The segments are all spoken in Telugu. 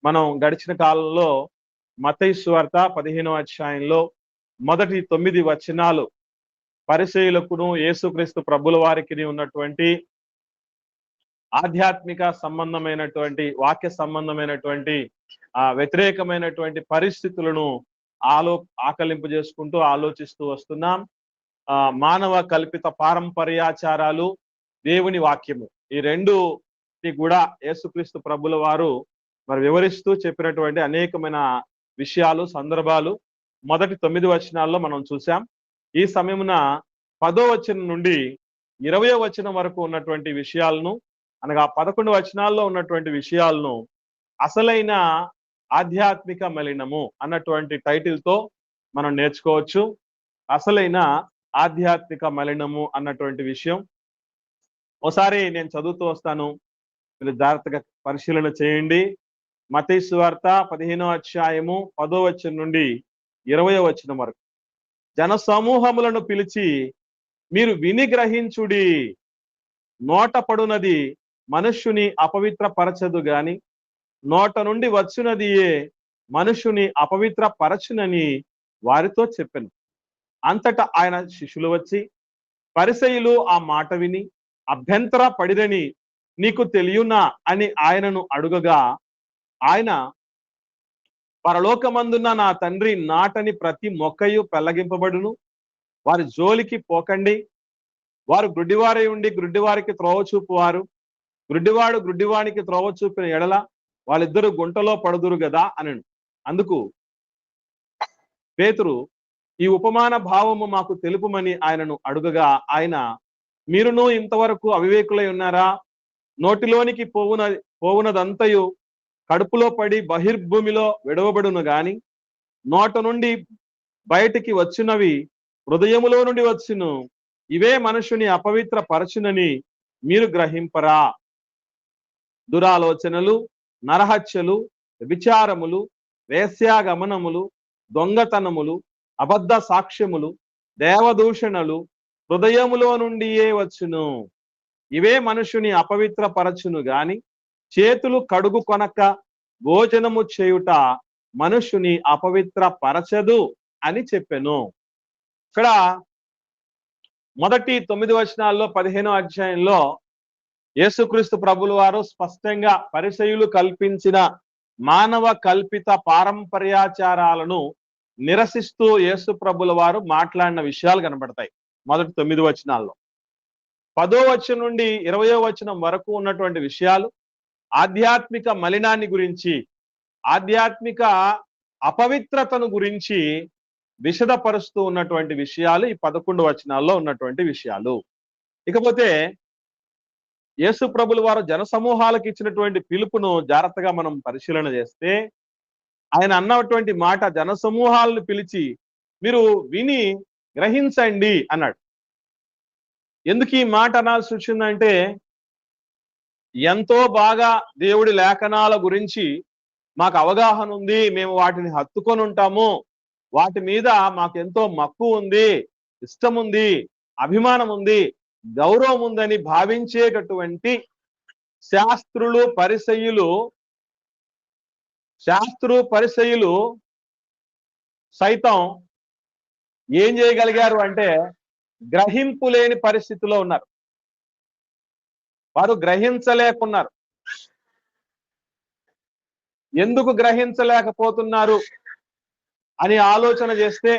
మనం గడిచిన కాలంలో మత్తయి సువార్త 15వ అధ్యాయంలో మొదటి 9 వచనాలు పరిసయ్యులకును యేసుక్రీస్తు ప్రభుల వారికి ఉన్నటువంటి ఆధ్యాత్మిక సంబంధమైనటువంటి వాక్య సంబంధమైనటువంటి వ్యతిరేకమైనటువంటి పరిస్థితులను ఆకలింపు చేసుకుంటూ ఆలోచిస్తూ వస్తున్నాం. మానవ కల్పిత పారంపర్యాచారాలు, దేవుని వాక్యము, ఈ రెండు కూడా యేసుక్రీస్తు ప్రభుల వారు మరి వివరిస్తూ చెప్పినటువంటి అనేకమైన విషయాలు, సందర్భాలు మొదటి 9 వచనాల్లో మనం చూసాం. ఈ సమయమున 10వ వచనం నుండి 20వ వచనం వరకు ఉన్నటువంటి విషయాలను, అనగా 11 వచనాల్లో ఉన్నటువంటి విషయాలను అసలైన ఆధ్యాత్మిక మలినము అన్నటువంటి టైటిల్ తో మనం నేర్చుకోవచ్చు. అసలైన ఆధ్యాత్మిక మలినము అన్నటువంటి విషయం ఒకసారి నేను చదువుతూ వస్తాను, మీరు జాగ్రత్తగా పరిశీలన చేయండి. మత్తయి సువార్త 15వ అధ్యాయము 10వ వచనం నుండి 20వ వచనం వరకు. జన సమూహములను పిలిచి, మీరు విని గ్రహించుడి, నోట పడునది మనుష్యుని అపవిత్ర పరచదు గాని నోట నుండి వచ్చునదియే మనుష్యుని అపవిత్ర పరచునని వారితో చెప్పెను. అంతటా ఆయన శిష్యులు వచ్చి, పరిసయ్యులు ఆ మాట విని అభ్యంతర పడిరని నీకు తెలియనా అని ఆయనను అడుగగా, ఆయన, పరలోకమందున్న నా తండ్రి నాటని ప్రతి మొక్కయు పెళ్లగింపబడును, వారి జోలికి పోకండి. వారు గ్రుడ్డివారై ఉండి గ్రుడ్డివారికి త్రోవ చూపువారు, గ్రుడ్డివాడు గ్రుడ్డివానికి త్రోవ చూపిన ఎడల వాళ్ళిద్దరూ గుంటలో పడుదురు గదా అనను. అందుకు పేతురు, ఈ ఉపమాన భావము మాకు తెలుపుమని ఆయనను అడుగగా, ఆయన, మీరును ఇంతవరకు అవివేకులై ఉన్నారా? నోటిలోనికి పోవునదంతయు కడుపులో పడి బహిర్భూమిలో విడవబడును గాని నోట నుండి బయటికి వచ్చినవి హృదయములో నుండి వచ్చును, ఇవే మనుషుని అపవిత్ర పరచునని మీరు గ్రహింపరా? దురాలోచనలు, నరహత్యలు, విచారములు, వేశ్యాగమనములు, దొంగతనములు, అబద్ధ సాక్ష్యములు, దేవదూషణలు హృదయములో నుండియే వచ్చును. ఇవే మనుషుని అపవిత్ర పరచును గాని చేతులు కడుగు కొనక భోజనము చేయుట మనుషుని అపవిత్ర పరచదు అని చెప్పెను. ఇక్కడ మొదటి 9 వచనాల్లో 15వ అధ్యాయంలో యేసుక్రీస్తు ప్రభుల వారు స్పష్టంగా పరిసయ్యులు కల్పించిన మానవ కల్పిత పారంపర్యాచారాలను నిరసిస్తూ యేసు ప్రభుల వారు మాట్లాడిన విషయాలు కనబడతాయి మొదటి 9 వచనాల్లో. 10వ వచనం నుండి 20వ వచనం వరకు ఉన్నటువంటి విషయాలు ఆధ్యాత్మిక మలినాన్ని గురించి, ఆధ్యాత్మిక అపవిత్రతను గురించి విశదపరుస్తూ ఉన్నటువంటి విషయాలు ఈ 11 వచనాల్లో ఉన్నటువంటి విషయాలు. ఇకపోతే యేసు ప్రభుల వారు జనసమూహాలకు ఇచ్చినటువంటి పిలుపును జాగ్రత్తగా మనం పరిశీలన చేస్తే, ఆయన అన్నటువంటి మాట, జనసమూహాలను పిలిచి మీరు విని గ్రహించండి అన్నాడు. ఎందుకు ఈ మాట అనాల్సి వచ్చిందంటే, ఎంతో బాగా దేవుడి లేఖనాల గురించి మాకు అవగాహన ఉంది, మేము వాటిని హత్తుకొని ఉంటాము, వాటి మీద మాకు ఎంతో మక్కువ ఉంది, ఇష్టం ఉంది, అభిమానం ఉంది, గౌరవం ఉందని భావించేటటువంటి శాస్త్రులు పరిసయ్యులు సైతం ఏం చేయగలిగారు అంటే గ్రహింపు లేని పరిస్థితిలో ఉన్నారు. వారు గ్రహించలేకున్నారు. ఎందుకు గ్రహించలేకపోతున్నారు అని ఆలోచన చేస్తే,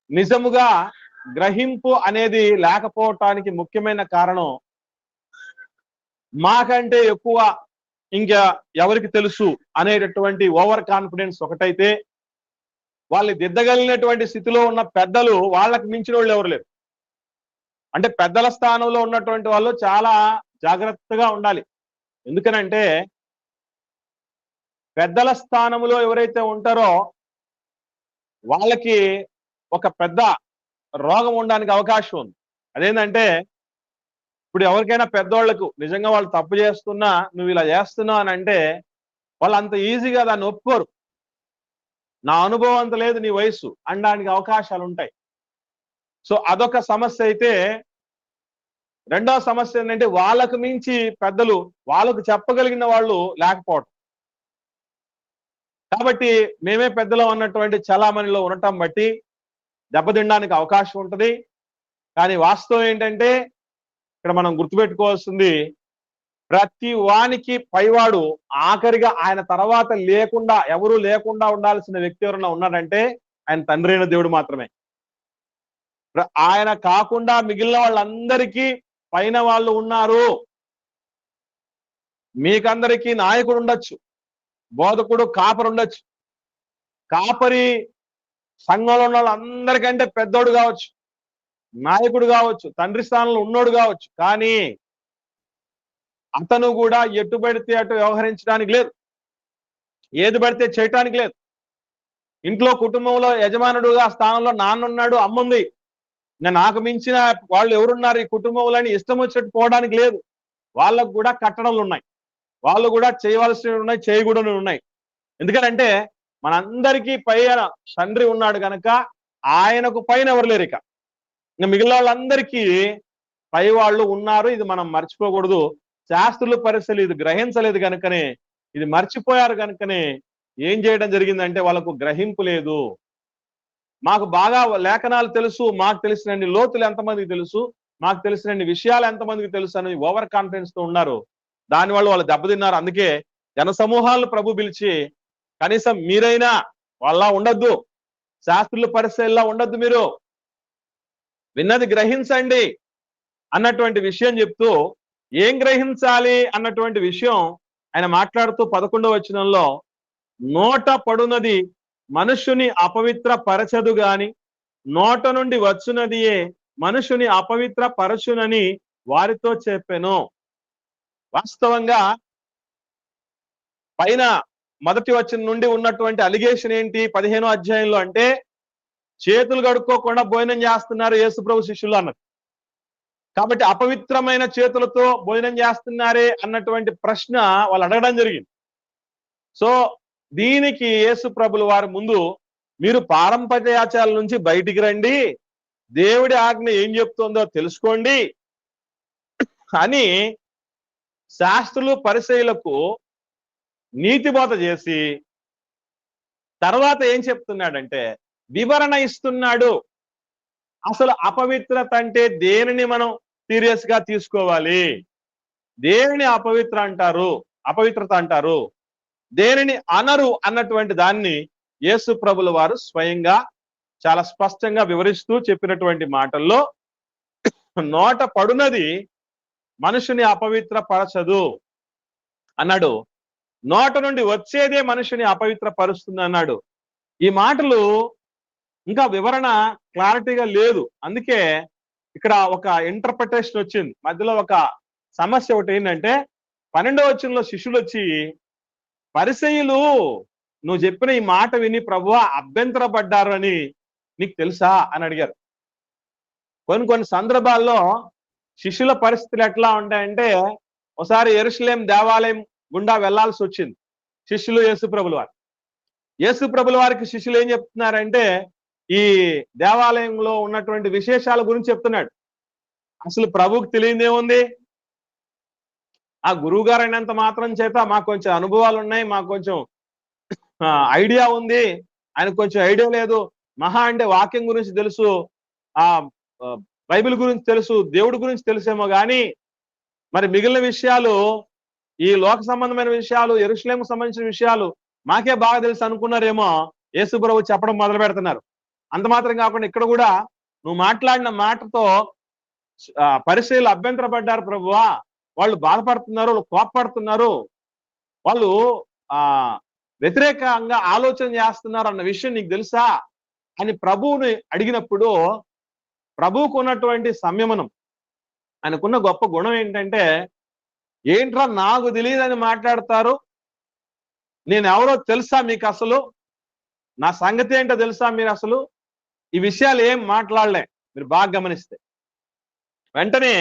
నిజముగా గ్రహింపు అనేది లేకపోవటానికి ముఖ్యమైన కారణం, మాకంటే ఎక్కువ ఇంకా ఎవరికి తెలుసు అనేటటువంటి ఓవర్ కాన్ఫిడెన్స్ ఒకటైతే, వాళ్ళు దిద్దగలిగినటువంటి స్థితిలో ఉన్న పెద్దలు వాళ్ళకి మించిన వాళ్ళు ఎవరు లేరు. అంటే పెద్దల స్థానంలో ఉన్నటువంటి వాళ్ళు చాలా జాగ్రత్తగా ఉండాలి. ఎందుకనంటే పెద్దల స్థానంలో ఎవరైతే ఉంటారో వాళ్ళకి ఒక పెద్ద రోగం ఉండడానికి అవకాశం ఉంది. అదేంటంటే, ఇప్పుడు ఎవరికైనా పెద్దోళ్లకు నిజంగా వాళ్ళు తప్పు చేస్తున్నా, నువ్వు ఇలా చేస్తున్నావు అని అంటే వాళ్ళు అంత ఈజీగా దాన్ని ఒప్పుకోరు. నా అనుభవం అంత లేదు, నీ వయసు అనడానికి అవకాశాలు ఉంటాయి. సో అదొక సమస్య అయితే, రెండవ సమస్య ఏంటంటే వాళ్ళకు మించి పెద్దలు వాళ్ళకు చెప్పగలిగిన వాళ్ళు లేకపోవడం. కాబట్టి మేమే పెద్దలు అన్నటువంటి చలామణిలో ఉండటం బట్టి దెబ్బతినడానికి అవకాశం ఉంటుంది. కానీ వాస్తవం ఏంటంటే ఇక్కడ మనం గుర్తుపెట్టుకోవాల్సింది, ప్రతి వానికి పైవాడు ఆఖరిగా ఆయన తర్వాత లేకుండా ఎవరు లేకుండా ఉండాల్సిన వ్యక్తి ఎవరైనా ఉన్నాడంటే ఆయన తండ్రి అయిన దేవుడు మాత్రమే. ఆయన కాకుండా మిగిలిన వాళ్ళందరికీ పైన వాళ్ళు ఉన్నారు. మీకందరికీ నాయకుడు ఉండొచ్చు, బోధకుడు కాపరి ఉండొచ్చు. కాపరి సంఘంలో ఉన్న వాళ్ళందరికంటే పెద్దోడు కావచ్చు, నాయకుడు కావచ్చు, తండ్రి స్థానంలో ఉన్నోడు కావచ్చు. కానీ అతను కూడా ఎటు పడితే అటు వ్యవహరించడానికి లేదు, ఏది పడితే చేయటానికి లేదు. ఇంట్లో కుటుంబంలో యజమానుడుగా స్థానంలో నాన్న ఉన్నాడు, అమ్మ ఉంది. నాకు మించిన వాళ్ళు ఎవరున్నారు ఈ కుటుంబంలో అని ఇష్టం వచ్చినట్టు పోవడానికి లేదు. వాళ్ళకు కూడా కట్టడలు ఉన్నాయి, వాళ్ళు కూడా చేయవలసినవి ఉన్నాయి, చేయకూడనివి ఉన్నాయి. ఎందుకంటే మనందరికీ పైన తండ్రి ఉన్నాడు కనుక ఆయనకు పైన ఎవరు లేరు. ఇక మిగిలిన వాళ్ళందరికీ పై వాళ్ళు ఉన్నారు. ఇది మనం మర్చిపోకూడదు. శాస్త్రుల పరిస్థితులు ఇది గ్రహించలేదు కనుకనే, ఇది మర్చిపోయారు కనుకనే ఏం చేయడం జరిగిందంటే వాళ్ళకు గ్రహింపు లేదు. మాకు బాగా లేఖనాలు తెలుసు, మాకు తెలిసినన్ని లోతులు ఎంతమందికి తెలుసు, మాకు తెలిసినన్ని విషయాలు ఎంతమందికి తెలుసు అని ఓవర్ కాన్ఫిడెన్స్ తో ఉన్నారు. దానివల్ల వాళ్ళు దెబ్బతిన్నారు. అందుకే జన సమూహాలను ప్రభు పిలిచి కనీసం మీరైనా వాళ్ళ ఉండొద్దు, శాస్త్రుల పరిస్థితుల్లో ఉండొద్దు, మీరు విన్నది గ్రహించండి అన్నటువంటి విషయం చెప్తూ, ఏం గ్రహించాలి అన్నటువంటి విషయం ఆయన మాట్లాడుతూ 11వ వచనంలో, నోట పడునది మనుషుని అపవిత్ర పరచదు గాని నోట నుండి వచ్చునదియే మనుషుని అపవిత్ర పరచునని వారితో చెప్పెను. వాస్తవంగా పైన మొదటి వచనం నుండి ఉన్నటువంటి అలిగేషన్ ఏంటి 15వ అధ్యాయంలో అంటే, చేతులు కడుక్కోకుండా భోజనం చేస్తున్నారు యేసుప్రభు శిష్యులు అన్నది. కాబట్టి అపవిత్రమైన చేతులతో భోజనం చేస్తున్నారే అన్నటువంటి ప్రశ్న వాళ్ళు అడగడం జరిగింది. సో దీనికి యేసు ప్రభుల వారి ముందు, మీరు పారంపర్యాచారాల నుంచి బయటికి రండి, దేవుడి ఆజ్ఞ ఏం చెప్తుందో తెలుసుకోండి అని శాస్త్రులు పరిసయ్యులకు నీతిబోధ చేసి తర్వాత ఏం చెప్తున్నాడంటే వివరణ ఇస్తున్నాడు. అసలు అపవిత్రత అంటే దేనిని మనం సీరియస్ గా తీసుకోవాలి, దేనిని అపవిత్రత అంటారు, దేనిని అనరు అన్నటువంటి దాన్ని యేసు ప్రభుల వారు స్వయంగా చాలా స్పష్టంగా వివరిస్తూ చెప్పినటువంటి మాటల్లో, నోట పడునది మనుషుని అపవిత్ర పరచదు అన్నాడు, నోట నుండి వచ్చేదే మనుషుని అపవిత్ర పరుస్తుంది అన్నాడు. ఈ మాటలు ఇంకా వివరణ క్లారిటీగా లేదు. అందుకే ఇక్కడ ఒక ఇంటర్ప్రిటేషన్ వచ్చింది. మధ్యలో ఒక సమస్య ఒకటి ఏంటంటే, 12వ వచనంలో శిష్యులు వచ్చి, పరిసయ్యులు నువ్వు చెప్పిన ఈ మాట విని ప్రభువా అభ్యంతరపడ్డారు అని నీకు తెలుసా అని అడిగారు. కొన్ని సందర్భాల్లో శిష్యుల పరిస్థితులు ఎట్లా ఉంటాయంటే, ఒకసారి యెరూషలేం దేవాలయం గుండా వెళ్లాల్సి వచ్చింది శిష్యులు యేసుప్రభుల వారు. యేసుప్రభుల వారికి శిష్యులు ఏం చెప్తున్నారంటే, ఈ దేవాలయంలో ఉన్నటువంటి విశేషాల గురించి చెప్తున్నాడు. అసలు ప్రభువుకి తెలియదేముంది, ఆ గురువు గారు అయినంత మాత్రం చేత మాకు కొంచెం అనుభవాలు ఉన్నాయి, మాకు కొంచెం ఐడియా ఉంది, ఆయనకు కొంచెం ఐడియా లేదు. మహా అంటే వాక్యం గురించి తెలుసు, ఆ బైబిల్ గురించి తెలుసు, దేవుడి గురించి తెలుసేమో కానీ మరి మిగిలిన విషయాలు, ఈ లోక సంబంధమైన విషయాలు, యెరూషలేముకు సంబంధించిన విషయాలు మాకే బాగా తెలుసు అనుకున్నారేమో. యేసు ప్రభువు చెప్పడం మొదలు పెడుతున్నారు. అంత మాత్రం కాకుండా ఇక్కడ కూడా నువ్వు మాట్లాడిన మాటతో పరిసయ్యులు అభ్యంతరపడ్డారు ప్రభువా, వాళ్ళు బాధపడుతున్నారు, వాళ్ళు కోపపడుతున్నారు, వాళ్ళు వ్యతిరేకంగా ఆలోచన చేస్తున్నారు అన్న విషయం నీకు తెలుసా అని ప్రభువుని అడిగినప్పుడు, ప్రభువుకు ఉన్నటువంటి సంయమనం, ఆయనకున్న గొప్ప గుణం ఏంటంటే, ఏంట్రా నాకు తెలియదని మాట్లాడతారు, నేను ఎవరో తెలుసా మీకు, అసలు నా సంగతి ఏంటో తెలుసా మీరు, అసలు ఈ విషయాలు ఏం మాట్లాడలే. మీరు బాగా గమనిస్తే వెంటనే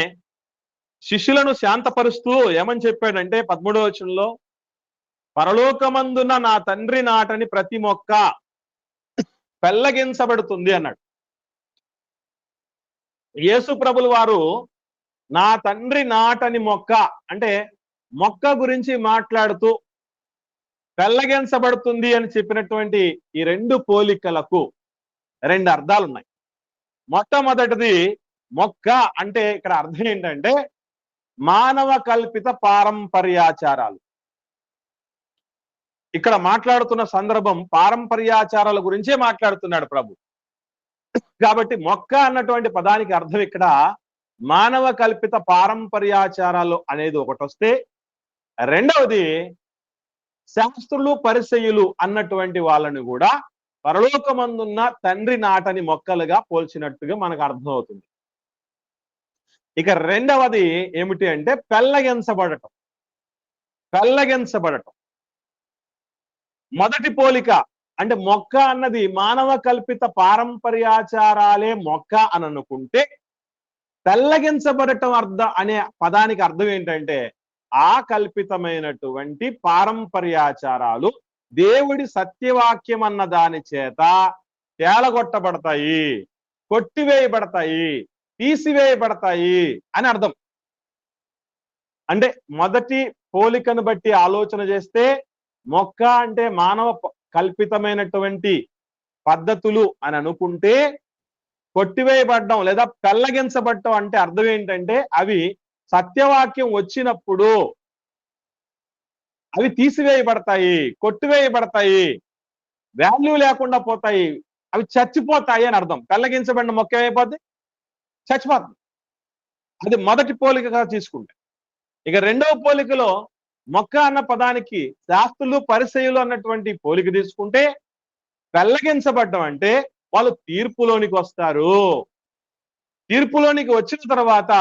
శిష్యులను శాంతపరుస్తూ ఏమని చెప్పాడంటే 13వ వచనంలో, పరలోకమందున నా తండ్రి నాటని ప్రతి మొక్క పెళ్ళగించబడుతుంది అన్నాడు. యేసు ప్రభుల వారు నా తండ్రి నాటని మొక్క అంటే మొక్క గురించి మాట్లాడుతూ పెళ్లగించబడుతుంది అని చెప్పినటువంటి ఈ రెండు పోలికలకు రెండు అర్థాలు ఉన్నాయి. మొట్టమొదటిది మొక్క అంటే ఇక్కడ అర్థం ఏంటంటే మానవ కల్పిత పారంపర్యాచారాలు. ఇక్కడ మాట్లాడుతున్న సందర్భం పారంపర్యాచారాల గురించే మాట్లాడుతున్నాడు ప్రభు. కాబట్టి మొక్క అన్నటువంటి పదానికి అర్థం ఇక్కడ మానవ కల్పిత పారంపర్యాచారాలు అనేది ఒకటి వస్తే, రెండవది శాస్త్రులు పరిసయ్యులు అన్నటువంటి వాళ్ళని కూడా పరలోకమందున్న తండ్రి నాటని మొక్కలుగా పోల్చినట్టుగా మనకు అర్థమవుతుంది. ఇక రెండవది ఏమిటి అంటే పెళ్లగించబడటం. పెళ్లగించబడటం మొదటి పోలిక అంటే మొక్క అన్నది మానవ కల్పిత పారంపర్యాచారాలే మొక్క అని అనుకుంటే, పెళ్లగించబడటం అనే పదానికి అర్థం ఏంటంటే ఆ కల్పితమైనటువంటి పారంపర్యాచారాలు దేవుడి సత్యవాక్యం అన్న దాని చేత తేలగొట్టబడతాయి, కొట్టివేయబడతాయి, తీసివేయబడతాయి అని అర్థం. అంటే మొదటి పోలికను బట్టి ఆలోచన చేస్తే మొక్క అంటే మానవ కల్పితమైనటువంటి పద్ధతులు అని అనుకుంటే, కొట్టివేయబడడం లేదా పెళ్లగించబడటం అంటే అర్థం ఏంటంటే అవి సత్యవాక్యం వచ్చినప్పుడు అవి తీసివేయబడతాయి, కొట్టివేయబడతాయి, వాల్యూ లేకుండా పోతాయి, అవి చచ్చిపోతాయి అని అర్థం. పెళ్లగించబడిన మొక్క ఏమైపోద్ది? చచ్చిపోతుంది. అది మొదటి పోలికగా తీసుకుంటే. ఇక రెండవ పోలికలో మొక్క అన్న పదానికి శాస్త్రులు పరిసయ్యులు అన్నటువంటి పోలిక తీసుకుంటే, పెళ్లగించబడ్డం అంటే వాళ్ళు తీర్పులోనికి వస్తారు. తీర్పులోనికి వచ్చిన తర్వాత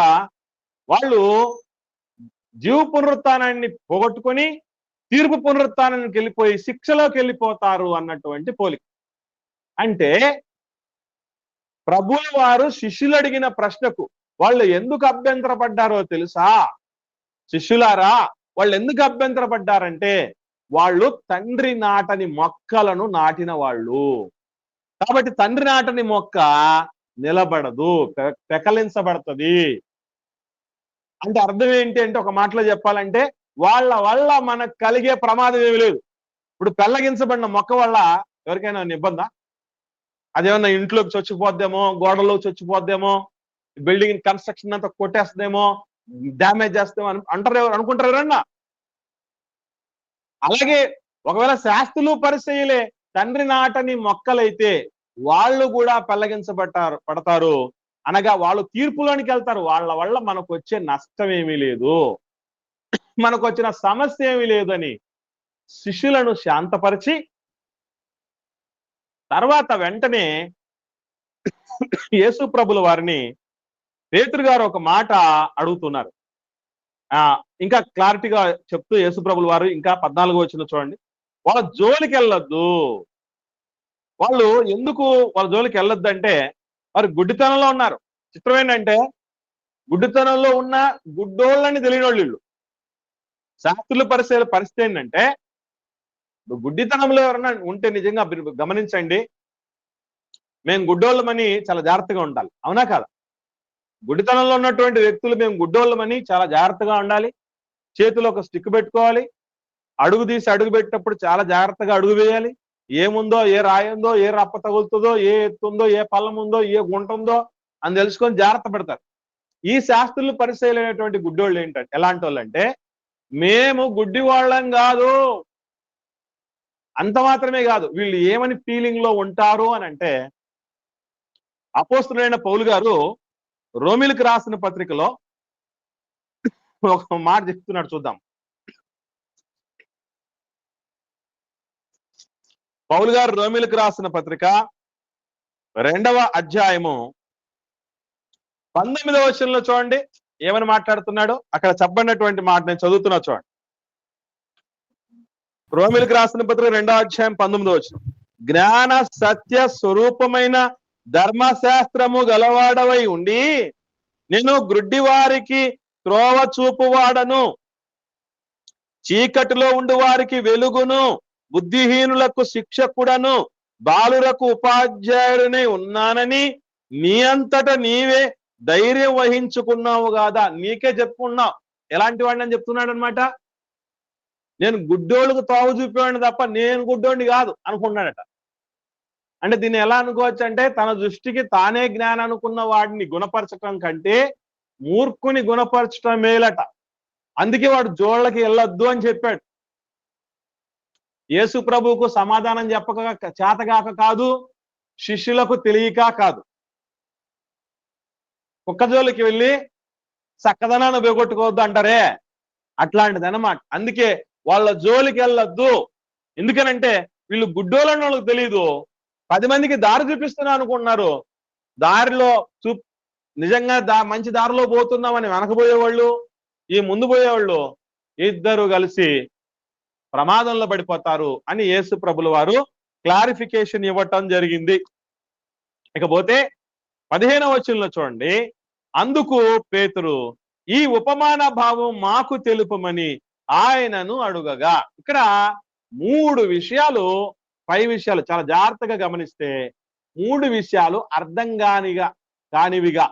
వాళ్ళు జీవ పునరుత్థానాన్ని పోగొట్టుకొని తీర్పు పునరుత్థానానికి వెళ్ళిపోయి శిక్షలోకి వెళ్ళిపోతారు అన్నటువంటి పోలిక. అంటే ప్రభువు వారు శిష్యులు అడిగిన ప్రశ్నకు వాళ్ళు ఎందుకు అభ్యంతరపడ్డారో తెలుసా? శిష్యులారా, వాళ్ళు ఎందుకు అభ్యంతరపడ్డారంటే వాళ్ళు తండ్రి నాటని మొక్కలను నాటిన వాళ్ళు. కాబట్టి తండ్రి నాటని మొక్క నిలబడదు, పెకలించబడుతుంది. అంటే అర్థం ఏంటి అంటే ఒక మాటలో చెప్పాలంటే వాళ్ళ వల్ల మనకు కలిగే ప్రమాదం ఏమి లేదు. ఇప్పుడు పెళ్లగించబడిన మొక్క వల్ల ఎవరికైనా ఇబ్బందా? అదేమన్నా ఇంట్లోకి చచ్చిపోద్దేమో, గోడలోకి చచ్చిపోద్దేమో, బిల్డింగ్ కన్స్ట్రక్షన్ అంతా కొట్టేస్తుందేమో, డ్యామేజ్ చేస్తామో అంటారు, అనుకుంటారు ఎవరన్నా? అలాగే ఒకవేళ శాస్త్రులు పరిసయ్యులే తండ్రి నాటని మొక్కలైతే వాళ్ళు కూడా పడతారు. అనగా వాళ్ళు తీర్పులోనికి వెళ్తారు. వాళ్ళ వల్ల మనకు వచ్చే నష్టం ఏమీ లేదు, మనకు వచ్చిన సమస్య ఏమీ లేదని శిష్యులను శాంతపరిచి తర్వాత వెంటనే యేసు ప్రభుల వారిని పేతురు గారు ఒక మాట అడుగుతున్నారు. ఇంకా క్లారిటీగా చెప్తూ యేసు ప్రభుల వారు ఇంకా 14వ వచనం చూడండి. వాళ్ళ జోలికి వెళ్ళొద్దు. వాళ్ళు ఎందుకు వాళ్ళ జోలికి వెళ్ళొద్దు అంటే వారు గుడ్డితనంలో ఉన్నారు. చిత్రం ఏంటంటే గుడ్డితనంలో ఉన్న గుడ్డోళ్ళని తెలియని వాళ్ళు. శాస్త్రుల పరిస్థితి ఏంటంటే గుడ్డితనంలో ఎవరన్నా ఉంటే నిజంగా గమనించండి, మేము గుడ్డోళ్ళమని చాలా జాగ్రత్తగా ఉండాలి. అవునా కాదా? గుడ్డితనంలో ఉన్నటువంటి వ్యక్తులు మేము గుడ్డోళ్ళమని చాలా జాగ్రత్తగా ఉండాలి. చేతిలో ఒక స్టిక్ పెట్టుకోవాలి. అడుగు తీసి అడుగు పెట్టేటప్పుడు చాలా జాగ్రత్తగా అడుగు వేయాలి. ఏముందో, ఏ రాయిందో, ఏ రప్ప తగులుతుందో, ఏ ఎత్తుందో, ఏ పల్లం ఉందో, ఏ గుంట ఉందో అని తెలుసుకొని జాగ్రత్త పడతారు. ఈ శాస్త్రులు పరిశీలైనటువంటి గుడ్డోళ్ళు ఏంటంటే ఎలాంటి వాళ్ళు అంటే, మేము గుడ్డి వాళ్ళం కాదు, అంత మాత్రమే కాదు, వీళ్ళు ఏమని ఫీలింగ్ లో ఉంటారు అని అంటే, అపోస్తలుడైన పౌలు గారు రోమిలకు రాసిన పత్రికలో ఒక మాట చెప్తున్నాడు, చూద్దాం. పౌలు గారు రోమిలకు రాసిన పత్రిక 2వ అధ్యాయము 19వ వచనంలో చూడండి ఏమని మాట్లాడుతున్నాడు. అక్కడ చెప్పబడినటువంటి మాట నేను చదువుతున్నా చూడండి. రోమిలకు రాసిన పత్రిక 2వ అధ్యాయం 19వ వచనం. జ్ఞాన సత్య స్వరూపమైన ధర్మశాస్త్రము గలవాడవై ఉండి నేను గ్రుడ్డి వారికి త్రోవ చూపువాడను, చీకటిలో ఉండి వారికి వెలుగును, బుద్ధిహీనులకు శిక్షకుడను, బాలురకు ఉపాధ్యాయుడనే ఉన్నానని నీ అంతట నీవే ధైర్యం వహించుకున్నావు కాదా, నీకే చెప్పుకున్నావు. ఎలాంటి వాడిని అని చెప్తున్నాడు అనమాట. నేను గుడ్డోళ్ళకు తావు చూపేవాడిని తప్ప నేను గుడ్డోడిని కాదు అనుకున్నాడట. అంటే దీన్ని ఎలా అనుకోవచ్చు అంటే, తన దృష్టికి తానే జ్ఞానం అనుకున్న వాడిని గుణపరచటం కంటే మూర్ఖుని గుణపరచటం మేలట. అందుకే వాడు జోళ్ళకి వెళ్ళొద్దు అని చెప్పాడు. యేసు ప్రభువుకు సమాధానం చెప్పక చేతగాక కాదు, శిష్యులకు తెలియక కాదు. కుక్క జోలికి వెళ్ళి చక్కదనాన్ని బెగొట్టుకోవద్దు అంటారే, అట్లాంటిది అన్నమాట. అందుకే వాళ్ళ జోలికి వెళ్ళొద్దు. ఎందుకనంటే వీళ్ళు గుడ్డోళ్ళని వాళ్ళకి తెలియదు, 10 మందికి దారి చూపిస్తున్నా అనుకుంటున్నారు. దారిలో నిజంగా మంచి దారిలో పోతున్నామని వెనకబోయేవాళ్ళు, ఈ ముందు పోయేవాళ్ళు ఇద్దరు కలిసి ప్రమాదంలో పడిపోతారు అని యేసు ప్రభుల వారు క్లారిఫికేషన్ ఇవ్వటం జరిగింది. ఇకపోతే 15వ వచనంలో చూడండి, అందుకు పేతురు ఈ ఉపమాన భావం మాకు తెలుపమని ఆయనను అడుగగా. ఇక్కడ 3 విషయాలు, 5 విషయాలు చాలా జాగ్రత్తగా గమనిస్తే 3 విషయాలు అర్థం కానివిగా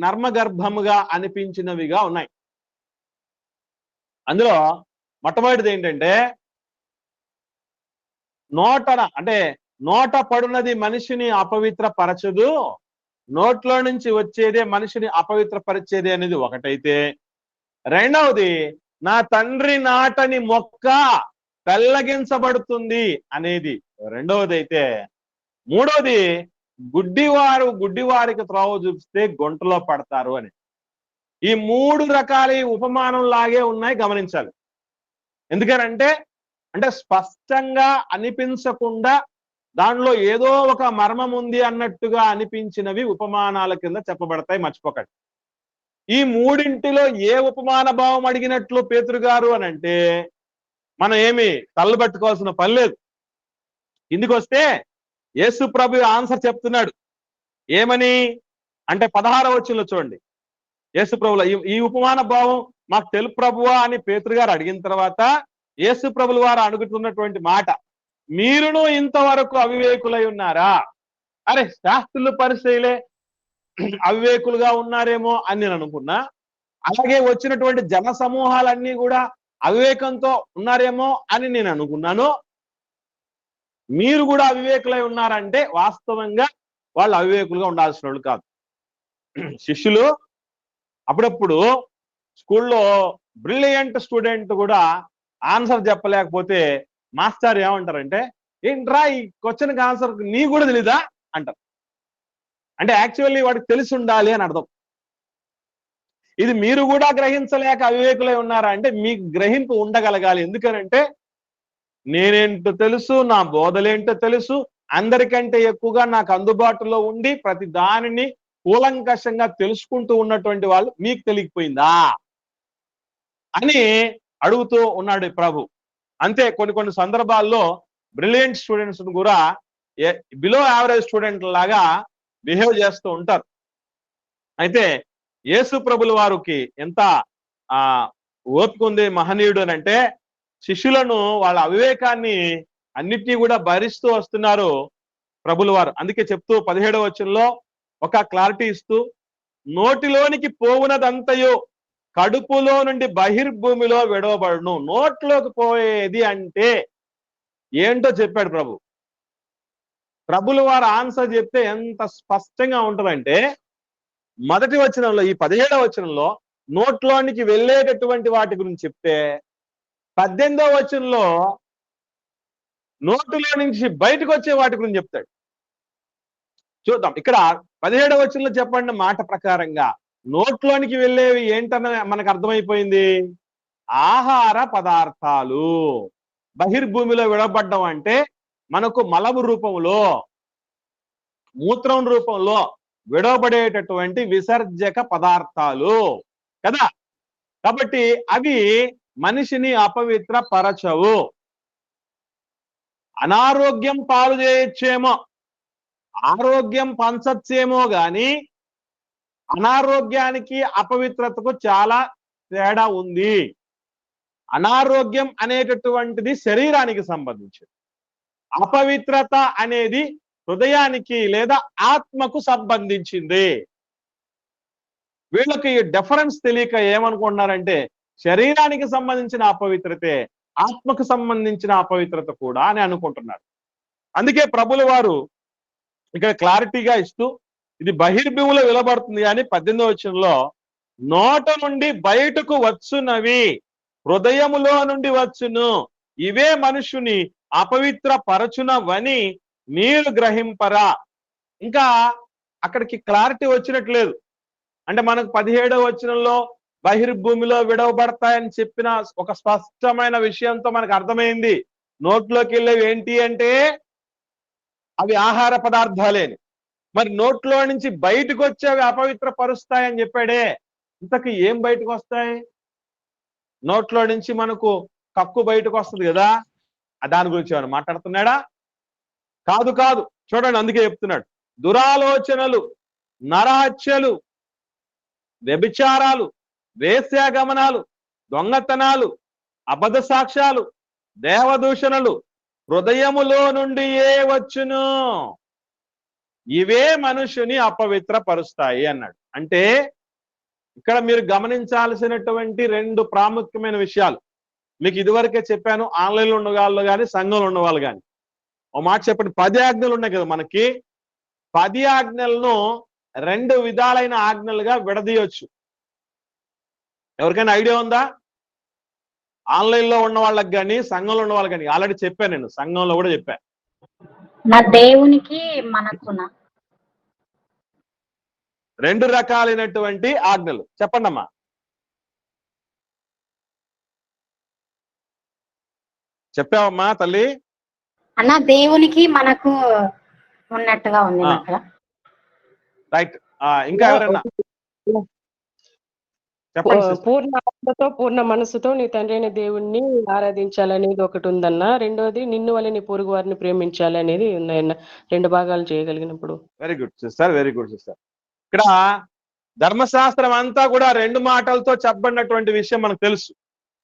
నర్మగర్భముగా అనిపించినవిగా ఉన్నాయి. అందులో మొట్టమొదటిది ఏంటంటే, నోట పడున్నది మనిషిని అపవిత్రపరచదు, నోట్లో నుంచి వచ్చేదే మనిషిని అపవిత్రపరిచేది అనేది ఒకటైతే, రెండవది నా తండ్రి నాటని మొక్క పెళ్ళగించబడుతుంది అనేది రెండవది అయితే, మూడవది గుడ్డివారికి త్రోవ చూపిస్తే గుంటలో పడతారు అని. ఈ 3 రకాల ఉపమానం లాగే ఉన్నాయి, గమనించాలి. ఎందుకనంటే స్పష్టంగా అనిపించకుండా దానిలో ఏదో ఒక మర్మం ఉంది అన్నట్టుగా అనిపించినవి ఉపమానాల కింద చెప్పబడతాయి, మర్చిపోకండి. ఈ 3 ఏ ఉపమాన భావం అడిగినట్లు పేతురు గారు అని అంటే మనం ఏమి తల్లు పట్టుకోవాల్సిన పని లేదు. ఇందుకు వస్తే యేసు ప్రభు ఆన్సర్ చెప్తున్నాడు. ఏమని అంటే 16వ వచనంలో చూడండి, యేసు ప్రభుల ఈ ఉపమాన భావం మాకు తెలుపు ప్రభువా అని పేతురు గారు అడిగిన తర్వాత యేసు ప్రభుల వారు అడుగుతున్నటువంటి మాట, మీరును ఇంతవరకు అవివేకులై ఉన్నారా? అరే, శాస్త్రులు పరిచయలే అవివేకులుగా ఉన్నారేమో అని నేను అనుకున్నా. అలాగే వచ్చినటువంటి జన సమూహాలన్నీ కూడా అవివేకంతో ఉన్నారేమో అని నేను అనుకున్నాను. మీరు కూడా అవివేకులై ఉన్నారంటే వాస్తవంగా వాళ్ళు అవివేకులుగా ఉండాల్సిన వాళ్ళు కాదు. శిష్యులు అప్పుడప్పుడు స్కూల్లో బ్రిలియంట్ స్టూడెంట్ కూడా ఆన్సర్ చెప్పలేకపోతే మాస్టర్ ఏమంటారంటే, ఏంట్రా ఈ క్వశ్చన్కి ఆన్సర్ నీ కూడా తెలీదా అంటారు. అంటే యాక్చువల్లీ వాడికి తెలిసి ఉండాలి అని అర్థం. ఇది మీరు కూడా గ్రహించలేక అవివేకులై ఉన్నారా అంటే మీకు గ్రహింపు ఉండగలగాలి. ఎందుకనంటే నేనేంటో తెలుసు, నా బోధలేంటో తెలుసు, అందరికంటే ఎక్కువగా నాకు అందుబాటులో ఉండి ప్రతి దానిని కూలంకషంగా తెలుసుకుంటూ ఉన్నటువంటి వాళ్ళు మీకు తెలియకపోయిందా అని అడుగుతూ ఉన్నాడు ప్రభు. అంతే, కొన్ని సందర్భాల్లో బ్రిలియంట్ స్టూడెంట్స్ కూడా బిలో యావరేజ్ స్టూడెంట్ లాగా బిహేవ్ చేస్తూ ఉంటారు. అయితే యేసు ప్రభుల వారికి ఎంత ఓపిక ఉంది మహనీయుడు అని అంటే, శిష్యులను వాళ్ళ అవివేకాన్ని అన్నిటినీ కూడా భరిస్తూ వస్తున్నారు ప్రభుల వారు. అందుకే చెప్తూ 17వ వచనంలో ఒక క్లారిటీ ఇస్తూ, నోటిలోనికి పోవునదంతయు కడుపులో నుండి బహిర్భూమిలో విడవబడును. నోట్లోకి పోయేది అంటే ఏంటో చెప్పాడు ప్రభు. ప్రభుల వారు ఆన్సర్ చెప్తే ఎంత స్పష్టంగా ఉంటుందంటే, మొదటి వచనంలో ఈ 17వ వచనంలో నోట్లోనికి వెళ్ళేటటువంటి వాటి గురించి చెప్తే, 18వ వచనంలో నోటులో నుంచి బయటకు వచ్చే వాటి గురించి చెప్తాడు. చూద్దాం, ఇక్కడ 17వ వచనంలో చెప్పండి మాట ప్రకారంగా నోట్లోనికి వెళ్ళేవి ఏంటన్న మనకు అర్థమైపోయింది. ఆహార పదార్థాలు బహిర్భూమిలో విడబడ్డం అంటే మనకు మలము రూపంలో, మూత్రం రూపంలో విడవబడేటటువంటి విసర్జక పదార్థాలు కదా. కాబట్టి అవి మనిషిని అపవిత్ర పరచవు. అనారోగ్యం పాలు చేయొచ్చేమో, ఆరోగ్యం పంచచ్చేమో గాని అనారోగ్యానికి అపవిత్రతకు చాలా తేడా ఉంది. అనారోగ్యం అనేటటువంటిది శరీరానికి సంబంధించింది, అపవిత్రత అనేది హృదయానికి లేదా ఆత్మకు సంబంధించింది. వీళ్ళకి డిఫరెన్స్ తెలియక ఏమనుకుంటున్నారంటే శరీరానికి సంబంధించిన అపవిత్రతే ఆత్మకు సంబంధించిన అపవిత్రత కూడా అని అనుకుంటున్నారు. అందుకే ప్రభుల వారు ఇక్కడ క్లారిటీగా ఇస్తూ ఇది బహిర్భూమిలో విలబడుతుంది అని 18వ వచనంలో నోట నుండి బయటకు వచ్చునవి హృదయములో నుండి వచ్చును ఇవే మనుషుని అపవిత్ర పరచునవని మీరు గ్రహింపరా. ఇంకా అక్కడికి క్లారిటీ వచ్చినట్లేదు. అంటే మనకు 17వ వచనంలో బహిర్భూమిలో విడవబడతాయని చెప్పిన ఒక స్పష్టమైన విషయంతో మనకు అర్థమైంది. నోట్లోకి వెళ్ళేవి ఏంటి అంటే అవి ఆహార పదార్థాలేని. మరి నోట్లో నుంచి బయటకు వచ్చేవి అపవిత్ర పరుస్తాయని చెప్పాడే, ఇంతకు ఏం బయటకు వస్తాయి? నోట్లో నుంచి మనకు కక్కు బయటకు వస్తుంది కదా, దాని గురించి ఏమైనా మాట్లాడుతున్నాడా? కాదు కాదు, చూడండి అందుకే చెప్తున్నాడు. దురాలోచనలు, నరహత్యలు, వ్యభిచారాలు, వేశ్యాగమనాలు, దొంగతనాలు, అబద్ధ సాక్ష్యాలు, దేవదూషణలు హృదయములో నుండి వచ్చును ఇవే మనుషుని అపవిత్ర పరుస్తాయి అన్నాడు. అంటే ఇక్కడ మీరు గమనించాల్సినటువంటి రెండు ప్రాముఖ్యమైన విషయాలు మీకు ఇదివరకే చెప్పాను. ఆన్లైన్లో ఉన్న వాళ్ళు కానీ సంఘంలో ఉన్న వాళ్ళు కానీ ఓ మాట చెప్పండి. 10 ఆజ్ఞలు ఉన్నాయి కదా మనకి. 10 ఆజ్ఞలను 2 విధాలైన ఆజ్ఞలుగా విడదీయొచ్చు. ఎవరికైనా ఐడియా ఉందా? ఆన్లైన్లో ఉన్న వాళ్ళకి కానీ సంఘంలో ఉన్న వాళ్ళకి కానీ ఆల్రెడీ చెప్పాను, నేను సంఘంలో కూడా చెప్పాను. నా దేవునికి మనకున 2 రకాలైనటువంటి ఆజ్ఞలు చెప్పండి అమ్మా. చెప్పావమ్మా తల్లి? అన్న దేవునికి మనకు ఉన్నట్టుగా ఉంది అక్కడ. రైట్. ఇంకా ఎవరన్నా చెప్పండి. పూర్ణ ఆత్మతో పూర్ణ మనసుతో నీ తండ్రి అయిన దేవుణ్ణి ఆరాధించాలనేది ఒకటి ఉందన్న. రెండోది నిన్ను వల్ల నీ పొరుగు వారిని ప్రేమించాలి అనేది ఉన్నాయన్న. 2 భాగాలు చేయగలిగినప్పుడు. Very good sister, very good sister. ఇక్కడ ధర్మశాస్త్రం అంతా కూడా 2 మాటలతో చెప్పబడినటువంటి విషయం మనకు తెలుసు.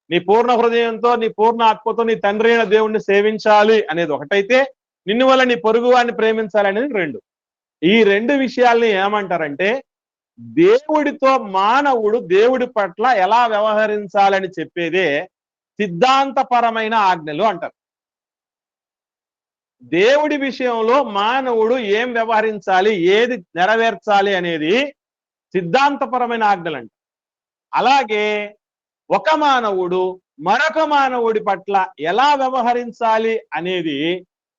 నీ పూర్ణ హృదయంతో నీ పూర్ణ ఆత్మతో నీ తండ్రి అయిన దేవుణ్ణి సేవించాలి అనేది ఒకటైతే, నిన్ను వల్ల నీ పొరుగు వారిని ప్రేమించాలి అనేది 2. ఈ 2 విషయాల్ని ఏమంటారంటే దేవుడితో మానవుడు దేవుడి పట్ల ఎలా వ్యవహరించాలని చెప్పేదే సిద్ధాంతపరమైన ఆజ్ఞలు అంటారు. దేవుడి విషయంలో మానవుడు ఏం వ్యవహరించాలి, ఏది నెరవేర్చాలి అనేది సిద్ధాంతపరమైన ఆజ్ఞలు అంటారు. అలాగే ఒక మానవుడు మరొక మానవుడి పట్ల ఎలా వ్యవహరించాలి అనేది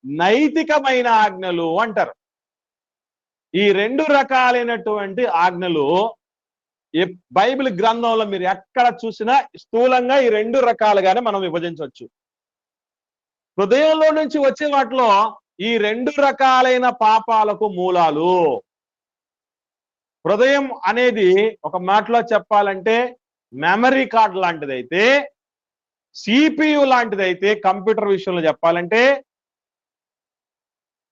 నైతికమైన ఆజ్ఞలు అంటారు. ఈ 2 రకాలైనటువంటి ఆజ్ఞలు బైబిల్ గ్రంథంలో మీరు ఎక్కడ చూసినా స్థూలంగా ఈ 2 రకాలుగానే మనం విభజించవచ్చు. హృదయంలో నుంచి వచ్చే వాటిలో ఈ 2 రకాలైన పాపాలకు మూలాలు. హృదయం అనేది ఒక మాటలో చెప్పాలంటే మెమరీ కార్డ్ లాంటిదైతే, సిపియు లాంటిదైతే కంప్యూటర్ విషయంలో చెప్పాలంటే,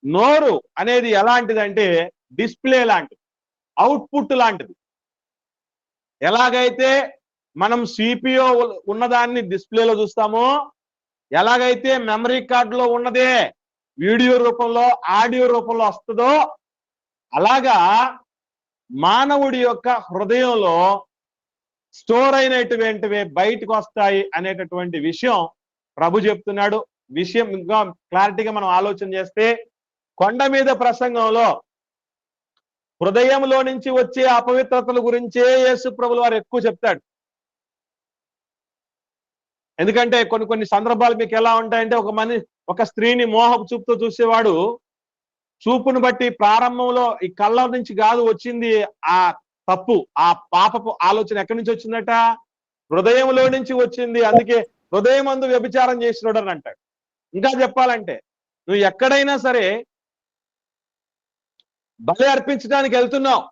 నోరు అనేది ఎలాంటిదంటే డిస్ప్లే లాంటిది, అవుట్పుట్ లాంటిది. ఎలాగైతే మనం సిపియు ఉన్నదాన్ని డిస్ప్లేలో చూస్తామో, ఎలాగైతే మెమరీ కార్డులో ఉన్నదే వీడియో రూపంలో ఆడియో రూపంలో వస్తుందో, అలాగా మానవుడి యొక్క హృదయంలో స్టోర్ అయినటువంటివే బయటకు వస్తాయి అనేటటువంటి విషయం ప్రభు చెప్తున్నాడు. విషయం ఇంకా క్లారిటీగా మనం ఆలోచన చేస్తే, కొండ మీద ప్రసంగంలో హృదయంలో నుంచి వచ్చే అపవిత్రతల గురించే యేసు ప్రభుల వారు ఎక్కువ చెప్తాడు. ఎందుకంటే కొన్ని సందర్భాలు మీకు ఎలా ఉంటాయంటే, ఒక స్త్రీని మోహపు చూపుతో చూసేవాడు చూపును బట్టి ప్రారంభంలో ఈ కళ్ళ నుంచి కాదు వచ్చింది ఆ తప్పు, ఆ పాపపు ఆలోచన ఎక్కడి నుంచి వచ్చిందట? హృదయంలో నుంచి వచ్చింది. అందుకే హృదయమందు వ్యభిచారం చేసినాడు అని అంటాడు. ఇంకా చెప్పాలంటే నువ్వు ఎక్కడైనా సరే బలి అర్పించడానికి వెళ్తున్నావు,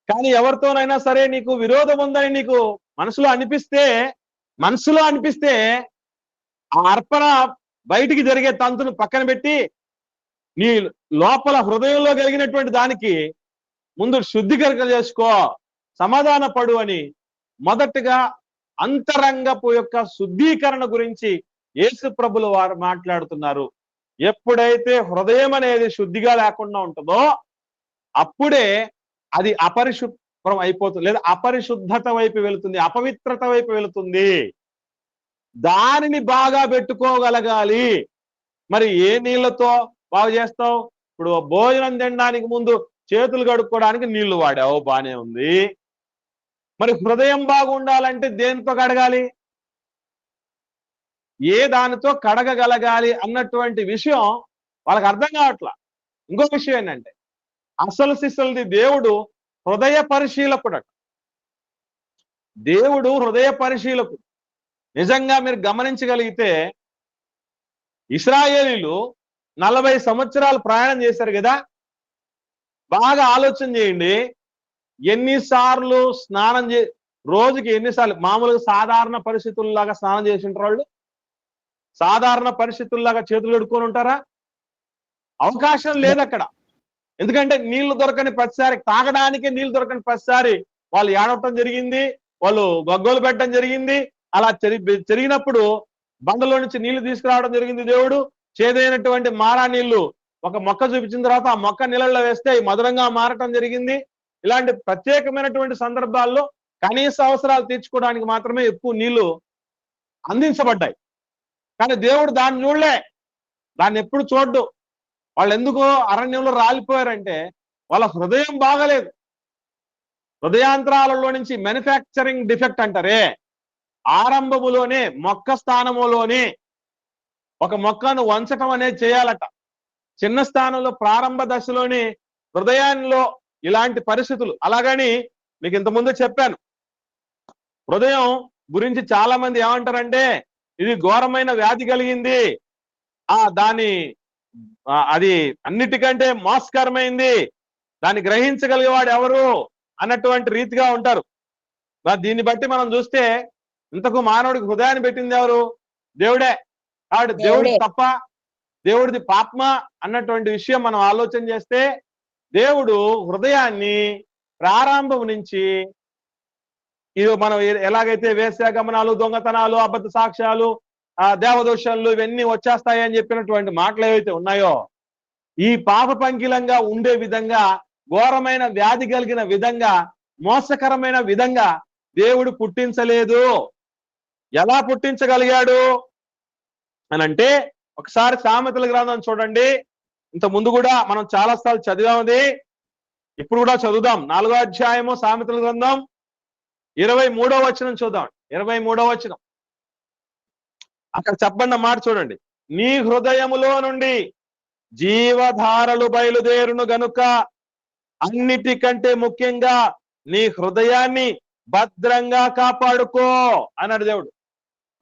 కానీ ఎవరితోనైనా సరే నీకు విరోధం ఉందని నీకు మనసులో అనిపిస్తే ఆ అర్పణ బయటికి జరిగే తంతును పక్కన పెట్టి నీ లోపల హృదయంలో కలిగినటువంటి దానికి ముందు శుద్ధీకరణ చేసుకో, సమాధాన పడు అని మొదటగా అంతరంగపు యొక్క శుద్ధీకరణ గురించి యేసు ప్రభుల వారు మాట్లాడుతున్నారు. ఎప్పుడైతే హృదయం అనేది శుద్ధిగా లేకుండా ఉంటుందో అప్పుడే అది అయిపోతుంది, లేదా అపరిశుద్ధత వైపు వెళుతుంది, అపవిత్రత వైపు వెళుతుంది. దానిని బాగా పెట్టుకోగలగాలి. మరి ఏ నీళ్లతో బాగు చేస్తావు? ఇప్పుడు భోజనం తినడానికి ముందు చేతులు కడుక్కోవడానికి నీళ్లు వాడావు, బానే ఉంది. మరి హృదయం బాగుండాలంటే దేనితో కడగాలి? ఏ దానితో కడగగలగాలి అన్నటువంటి విషయం వాళ్ళకి అర్థం కావట్లా. ఇంకో విషయం ఏంటంటే, అసలు సిసలుది దేవుడు హృదయ పరిశీలకుడట. దేవుడు హృదయ పరిశీలకుడు. నిజంగా మీరు గమనించగలిగితే ఇశ్రాయేలీలు 40 సంవత్సరాలు ప్రయాణం చేశారు కదా. బాగా ఆలోచన చేయండి, ఎన్నిసార్లు స్నానం రోజుకి ఎన్నిసార్లు? మామూలుగా సాధారణ పరిస్థితుల్లాగా స్నానం చేసి ఉంటారు వాళ్ళు? సాధారణ పరిస్థితుల్లాగా చేతులు కడుక్కొని ఉంటారా? అవకాశం లేదు అక్కడ. ఎందుకంటే నీళ్లు దొరకని ప్రతిసారి, తాగడానికి నీళ్లు దొరకని ప్రతిసారి వాళ్ళు ఏడవటం జరిగింది, వాళ్ళు గగ్గోలు పెట్టడం జరిగింది. అలా జరిగినప్పుడు బండలో నుంచి నీళ్లు తీసుకురావడం జరిగింది దేవుడు. చేదైనటువంటి మారా నీళ్లు ఒక మొక్క చూపించిన తర్వాత ఆ మొక్క నీళ్ళల్లో వేస్తే మధురంగా మారటం జరిగింది. ఇలాంటి ప్రత్యేకమైనటువంటి సందర్భాల్లో కనీస అవసరాలు తీర్చుకోవడానికి మాత్రమే ఎక్కువ నీళ్లు అందించబడ్డాయి. కానీ దేవుడు దాన్ని చూడలే, దాన్ని ఎప్పుడు చూడ్డు. వాళ్ళు ఎందుకో అరణ్యంలో రాలిపోయారంటే వాళ్ళ హృదయం బాగలేదు. హృదయాంతరాలలో నుంచి మ్యానుఫ్యాక్చరింగ్ డిఫెక్ట్ అంటారే, ఆరంభములోనే మొక్క స్థానములోనే ఒక మొక్కను వంచటం అనేది చేయాలట. చిన్న స్థానంలో ప్రారంభ దశలోని హృదయాల్లో ఇలాంటి పరిస్థితులు. అలాగని మీకు ఇంతకుముందు చెప్పాను, హృదయం గురించి చాలా మంది ఏమంటారంటే ఇది ఘోరమైన వ్యాధి కలిగింది, అది అన్నిటికంటే మోసకరమైంది, దాన్ని గ్రహించగలిగేవాడు ఎవరు అన్నటువంటి రీతిగా ఉంటారు. దీన్ని బట్టి మనం చూస్తే ఇంతకు మానవుడికి హృదయాన్ని పెట్టింది ఎవరు? దేవుడే. కాబట్టి దేవుడి తప్ప దేవుడిది పాపమా అన్నటువంటి విషయం మనం ఆలోచన చేస్తే, దేవుడు హృదయాన్ని ప్రారంభం నుంచి ఇది మనం ఎలాగైతే వేశ్యాగమనాలు, దొంగతనాలు, అబద్ధ సాక్ష్యాలు, దేవదోషాలు ఇవన్నీ వచ్చేస్తాయి అని చెప్పినటువంటి మాటలు ఏవైతే ఉన్నాయో, ఈ పాప పంకిలంగా ఉండే విధంగా, ఘోరమైన వ్యాధి కలిగిన విధంగా, మోసకరమైన విధంగా దేవుడు పుట్టించలేదు. ఎలా పుట్టించగలిగాడు అనంటే, ఒకసారి సామెతల గ్రంథం చూడండి. ఇంత ముందు కూడా మనం చాలా సార్లు చదివామది, ఇప్పుడు కూడా చదువుదాం. 4వ అధ్యాయము సామెతల గ్రంథం 23వ వచనం చూద్దాం. 23వ వచనం అక్కడ చెప్పండి మాట చూడండి. నీ హృదయములో నుండి జీవధారలు బయలుదేరును గనుక అన్నిటికంటే ముఖ్యంగా నీ హృదయాన్ని భద్రంగా కాపాడుకో అన్నాడు దేవుడు.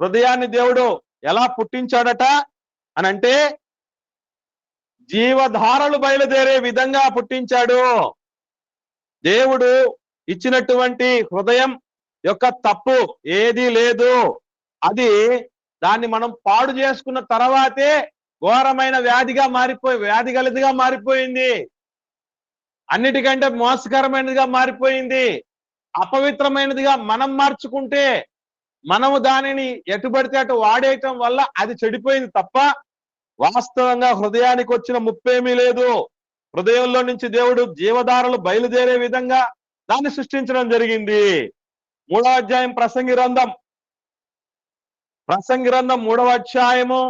హృదయాన్ని దేవుడు ఎలా పుట్టించాడట అనంటే, జీవధారలు బయలుదేరే విధంగా పుట్టించాడు. దేవుడు ఇచ్చినటువంటి హృదయం యొక్క తప్పు ఏదీ లేదు. అది దాన్ని మనం పాడు చేసుకున్న తర్వాతే ఘోరమైన వ్యాధి గలదిగా మారిపోయింది. అన్నిటికంటే మోసకరమైనదిగా మారిపోయింది. అపవిత్రమైనదిగా మనం మార్చుకుంటే, మనము దానిని ఎటుబడితే అటు వాడేయటం వల్ల అది చెడిపోయింది తప్ప వాస్తవంగా హృదయానికి వచ్చిన ముప్పేమీ లేదు. హృదయంలో నుంచి దేవుడు జీవధారలు బయలుదేరే విధంగా దాన్ని సృష్టించడం జరిగింది. 3వ అధ్యాయం ప్రసంగి గ్రంథం 3వ అధ్యాయము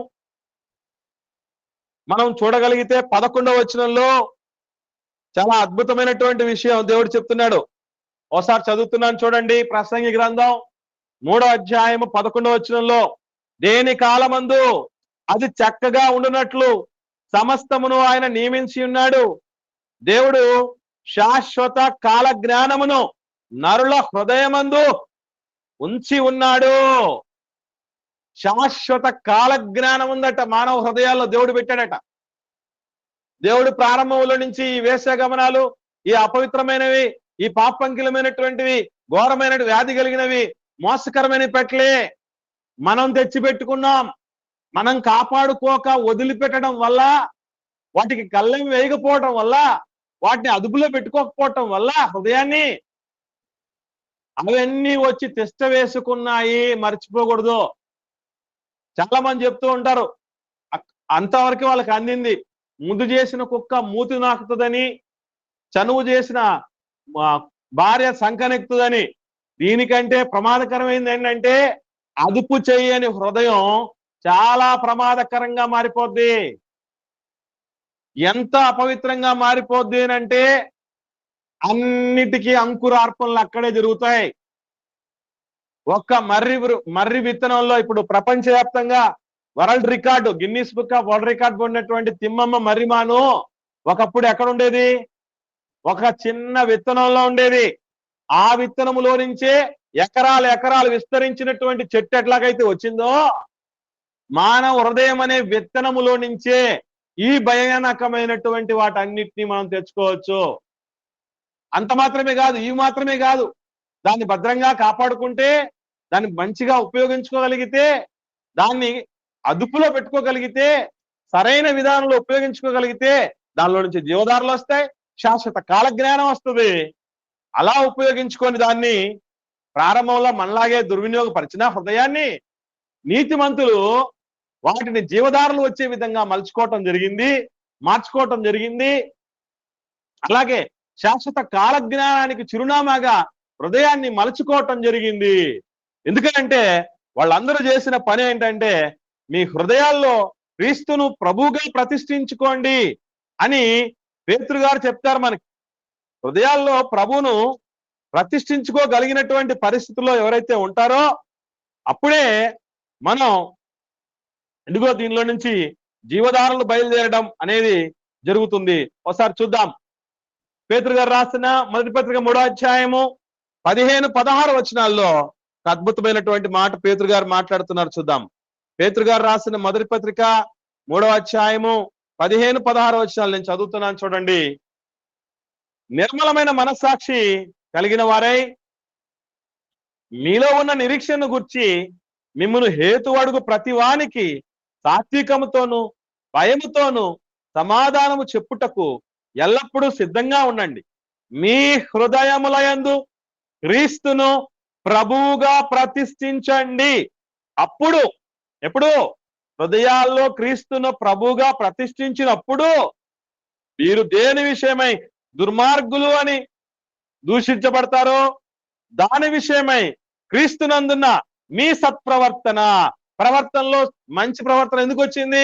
మనం చూడగలిగితే 11వ వచనంలో చాలా అద్భుతమైనటువంటి విషయం దేవుడు చెప్తున్నాడు. ఒకసారి చదువుతున్నాను చూడండి. ప్రసంగి గ్రంథం 3వ అధ్యాయము 11వ వచనంలో, దేని కాలమందు అది చక్కగా ఉండునట్లు సమస్తమును ఆయన నియమించి ఉన్నాడు. దేవుడు శాశ్వత కాల జ్ఞానమును నరుల హృదయమందు ఉంచి ఉన్నాడు. శాశ్వత కాల జ్ఞానం ఉందట మానవ హృదయాల్లో దేవుడు పెట్టాడట. దేవుడు ప్రారంభంలో నుంచి ఈ వేశ్యాగమనాలు, ఈ అపవిత్రమైనవి, ఈ పాపంకిలమైనటువంటివి, ఘోరమైన వ్యాధి కలిగినవి, మోసకరమైనవి పెట్టలే. మనం తెచ్చిపెట్టుకున్నాం. మనం కాపాడుకోక వదిలిపెట్టడం వల్ల, వాటికి కళ్ళెం వేయకపోవటం వల్ల, వాటిని అదుపులో పెట్టుకోకపోవటం వల్ల హృదయాన్ని అవన్నీ వచ్చి తిష్ట వేసుకున్నాయి. మర్చిపోకూడదు. చాలా మంది చెప్తూ ఉంటారు, అంతవరకు వాళ్ళకి అందింది. ముందు చేసిన కుక్క మూతి నాకుతుందని, చనువు చేసిన భార్య సంకనెక్కుతుందని. దీనికంటే ప్రమాదకరమైనది ఏంటంటే అదుపు చేయని హృదయం చాలా ప్రమాదకరంగా మారిపోద్ది. ఎంత అపవిత్రంగా మారిపోద్ది అంటే అన్నిటికీ అంకురార్పణలు అక్కడే జరుగుతాయి. ఒక్క మర్రి విత్తనంలో ఇప్పుడు ప్రపంచవ్యాప్తంగా world record, Guinness book of world record పొందినటువంటి తిమ్మమ్మ మర్రిమాను ఒకప్పుడు ఎక్కడ ఉండేది? ఒక చిన్న విత్తనంలో ఉండేది. ఆ విత్తనములో నుంచే ఎకరాలు ఎకరాలు విస్తరించినటువంటి చెట్టు ఎట్లాగైతే వచ్చిందో, మానవ హృదయం అనే విత్తనములో నుంచే ఈ భయానకమైనటువంటి వాటన్నిటినీ మనం తెచ్చుకోవచ్చు. అంత మాత్రమే కాదు, ఇవి మాత్రమే కాదు, దాన్ని భద్రంగా కాపాడుకుంటే, దాన్ని మంచిగా ఉపయోగించుకోగలిగితే, దాన్ని అదుపులో పెట్టుకోగలిగితే, సరైన విధానంలో ఉపయోగించుకోగలిగితే దానిలో నుంచి జీవధారలు వస్తాయి, శాశ్వత కాలజ్ఞానం వస్తుంది. అలా ఉపయోగించుకొని దాన్ని ప్రారంభంలో మనలాగే దుర్వినియోగపరిచిన హృదయాన్ని నీతిమంతులు వాటిని జీవధారలు వచ్చే విధంగా మలుచుకోవటం జరిగింది, మార్చుకోవటం జరిగింది. అలాగే శాశ్వత కాలజ్ఞానానికి చిరునామాగా హృదయాన్ని మలుచుకోవటం జరిగింది. ఎందుకంటే వాళ్ళందరూ చేసిన పని ఏంటంటే మీ హృదయాల్లో క్రీస్తును ప్రభువుగా ప్రతిష్ఠించుకోండి అని పేతురు గారు చెప్తారు మనకి. హృదయాల్లో ప్రభువును ప్రతిష్ఠించుకోగలిగినటువంటి పరిస్థితుల్లో ఎవరైతే ఉంటారో అప్పుడే మనం ఎందుకో దీనిలో నుంచి జీవధారలు బయలుదేరడం అనేది జరుగుతుంది. ఒకసారి చూద్దాం. పేతురు గారు రాసిన మొదటి పత్రిక 3వ అధ్యాయము 15-16 వచనాల్లో అద్భుతమైనటువంటి మాట పేతురు గారు మాట్లాడుతున్నారు. చూద్దాం. పేతురు గారు రాసిన మొదటి పత్రిక 3వ అధ్యాయము 15-16 వచనాలు నేను చదువుతున్నాను, చూడండి. నిర్మలమైన మనస్సాక్షి కలిగిన వారై మీలో ఉన్న నిరీక్షను గుర్చి మిమ్మును హేతు అడుగు ప్రతివానికి సాత్వికముతోను భయముతోను సమాధానము చెప్పుటకు ఎల్లప్పుడూ సిద్ధంగా ఉండండి. మీ హృదయములయందు క్రీస్తును ప్రభువుగా ప్రతిష్ఠించండి. అప్పుడు ఎప్పుడు హృదయాల్లో క్రీస్తును ప్రభువుగా ప్రతిష్ఠించినప్పుడు మీరు దేని విషయమై దుర్మార్గులు అని దూషించబడతారో దాని విషయమై క్రీస్తునందున్న మీ ప్రవర్తనలో మంచి ప్రవర్తన ఎందుకు వచ్చింది?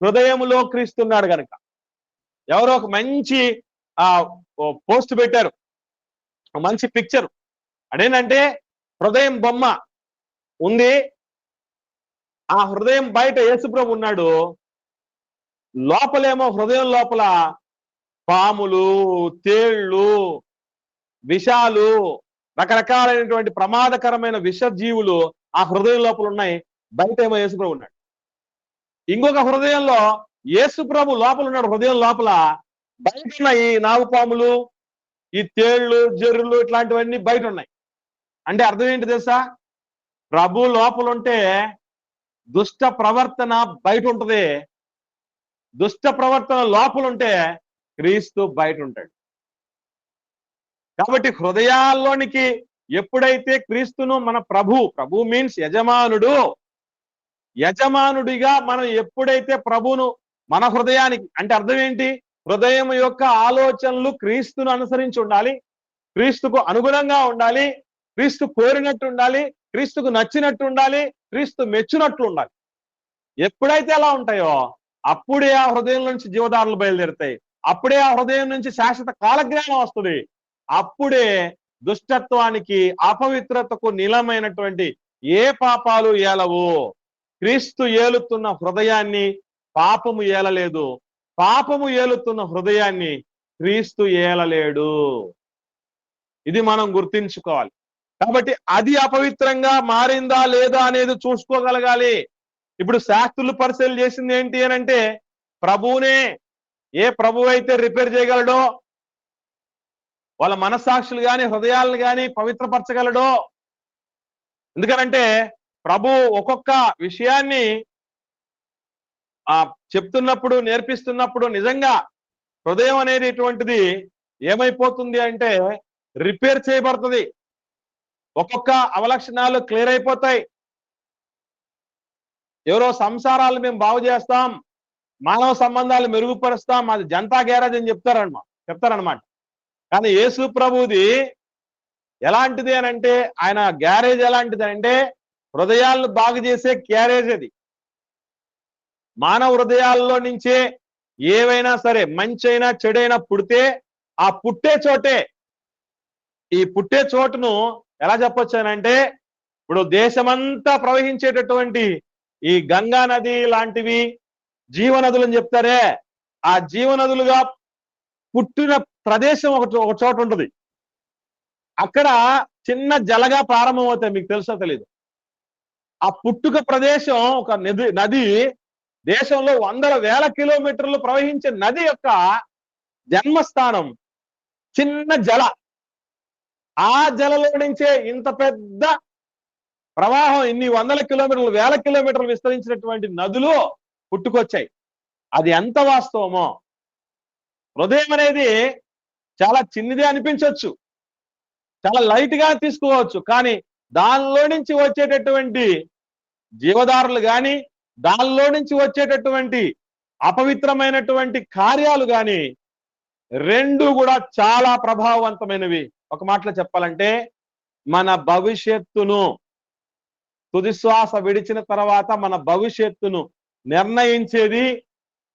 హృదయములో క్రీస్తున్నాడు గనక. ఎవరో ఒక మంచి పోస్ట్ పెట్టారు, మంచి పిక్చర్. అదేంటంటే హృదయం బొమ్మ ఉంది, ఆ హృదయం బయట యేసుప్రభు ఉన్నాడు, లోపలేమో హృదయం లోపల పాములు, తేళ్లు, విషాలు, రకరకాలైనటువంటి ప్రమాదకరమైన విషజీవులు ఆ హృదయం లోపల ఉన్నాయి, బయట ఏమో యేసుప్రభు ఉన్నాడు. ఇంకొక హృదయంలో యేసుప్రభు లోపల ఉన్నాడు, హృదయం లోపల. బయట ఉన్నాయి నాగుపాములు, ఈ తేళ్లు, జర్రులు, ఇట్లాంటివన్నీ బయట ఉన్నాయి. అంటే అర్థం ఏంటి తెలుసా? ప్రభు లోపల ఉంటే దుష్ట ప్రవర్తన బయట ఉంటది, దుష్ట ప్రవర్తన లోపల ఉంటే క్రీస్తు బయట ఉంటాడు. కాబట్టి హృదయాల్లోనికి ఎప్పుడైతే క్రీస్తును మన ప్రభు మీన్స్ యజమానుడిగా మనం ఎప్పుడైతే ప్రభువును మన హృదయానికి, అంటే అర్థం ఏంటి? హృదయం యొక్క ఆలోచనలు క్రీస్తును అనుసరించి ఉండాలి, క్రీస్తుకు అనుగుణంగా ఉండాలి, క్రీస్తు కోరినట్టు ఉండాలి, క్రీస్తుకు నచ్చినట్టు ఉండాలి, క్రీస్తు మెచ్చినట్లు ఉండాలి. ఎప్పుడైతే అలా ఉంటాయో అప్పుడే ఆ హృదయం నుంచి జీవధారలు బయలుదేరుతాయి, అప్పుడే ఆ హృదయం నుంచి శాశ్వత కాలజ్ఞానం వస్తుంది, అప్పుడే దుష్టత్వానికి అపవిత్రతకు నిలమైనటువంటి ఏ పాపాలు ఏలవు. క్రీస్తు ఏలుతున్న హృదయాన్ని పాపము ఏలలేదు, పాపము ఏలుతున్న హృదయాన్ని క్రీస్తు ఏలలేడు. ఇది మనం గుర్తించుకోవాలి. కాబట్టి అది అపవిత్రంగా మారిందా లేదా అనేది చూసుకోగలగాలి. ఇప్పుడు శాస్త్రులు పరిశీలన చేసింది ఏంటి అని అంటే ప్రభువునే. ఏ ప్రభువు అయితే రిపేర్ చేయగలడో, వాళ్ళ మనస్సాక్షులు కానీ హృదయాలను కానీ పవిత్రపరచగలడో. ఎందుకనంటే ప్రభు ఒక్కొక్క విషయాన్ని చెప్తున్నప్పుడు, నేర్పిస్తున్నప్పుడు నిజంగా హృదయం అనేది ఇటువంటిది ఏమైపోతుంది అంటే రిపేర్ చేయబడుతుంది, ఒక్కొక్క అవలక్షణాలు క్లియర్ అయిపోతాయి. ఎవరో సంసారాలు మేము బాగు చేస్తాం, మానవ సంబంధాలు మెరుగుపరుస్తాం, అది జనతా గ్యారేజ్ అని చెప్తారనమాట. కానీ యేసు ప్రభుది ఎలాంటిది అని అంటే ఆయన గ్యారేజ్ ఎలాంటిది అంటే హృదయాలను బాగు చేసే గ్యారేజ్ అది. మానవ హృదయాల్లో నుంచే ఏవైనా సరే మంచైనా చెడైనా పుడితే ఆ పుట్టే చోటే, ఈ పుట్టే చోటును ఎలా చెప్పొచ్చు అని అంటే ఇప్పుడు దేశమంతా ప్రవహించేటటువంటి ఈ గంగా నది లాంటివి జీవనదులు అని చెప్తారే, ఆ జీవనదులుగా పుట్టిన ప్రదేశం ఒక చోట ఉంటుంది. అక్కడ చిన్న జలగా ప్రారంభమవుతాయి. మీకు తెలుసో తెలీదు. ఆ పుట్టుక ప్రదేశం ఒక నది దేశంలో వందల వేల కిలోమీటర్లు ప్రవహించే నది యొక్క జన్మస్థానం చిన్న జల. ఆ జలలో నుంచే ఇంత పెద్ద ప్రవాహం ఇన్ని వందల కిలోమీటర్లు వేల కిలోమీటర్లు విస్తరించినటువంటి నదులు పుట్టుకొచ్చాయి. అది ఎంత వాస్తవమో. హృదయం అనేది చాలా చిన్నదే అనిపించవచ్చు, చాలా లైట్ గా తీసుకోవచ్చు, కానీ దానిలో నుంచి వచ్చేటటువంటి జీవధారలు గాని దానిలో నుంచి వచ్చేటటువంటి అపవిత్రమైనటువంటి కార్యాలు గాని రెండు కూడా చాలా ప్రభావవంతమైనవి. ఒక మాటలో చెప్పాలంటే మన భవిష్యత్తును, తుదిశ్వాస విడిచిన తర్వాత మన భవిష్యత్తును నిర్ణయించేది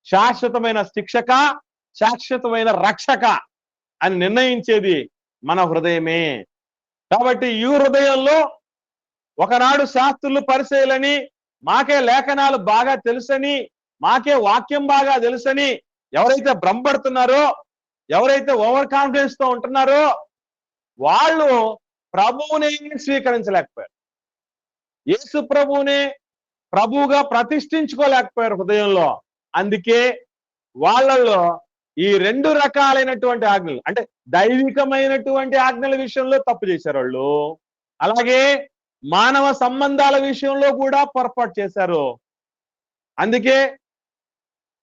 శాశ్వతమైన శిక్షక, శాశ్వతమైన రక్షక అని నిర్ణయించేది మన హృదయమే. కాబట్టి ఈ హృదయంలో ఒకనాడు శాస్త్రులు పరిచయలని, మాకే లేఖనాలు బాగా తెలుసని, మాకే వాక్యం బాగా తెలుసని ఎవరైతే భ్రమపడుతున్నారో, ఎవరైతే ఓవర్ కాన్ఫిడెన్స్ తో ఉంటున్నారో వాళ్ళు ప్రభువుని స్వీకరించలేకపోయారు. యేసు ప్రభువుని ప్రభువుగా ప్రతిష్ఠించుకోలేకపోయారు హృదయంలో. అందుకే వాళ్ళల్లో ఈ రెండు రకాలైనటువంటి ఆజ్ఞలు, అంటే దైవికమైనటువంటి ఆజ్ఞల విషయంలో తప్పు చేశారు వాళ్ళు, అలాగే మానవ సంబంధాల విషయంలో కూడా పొరపాటు చేశారు. అందుకే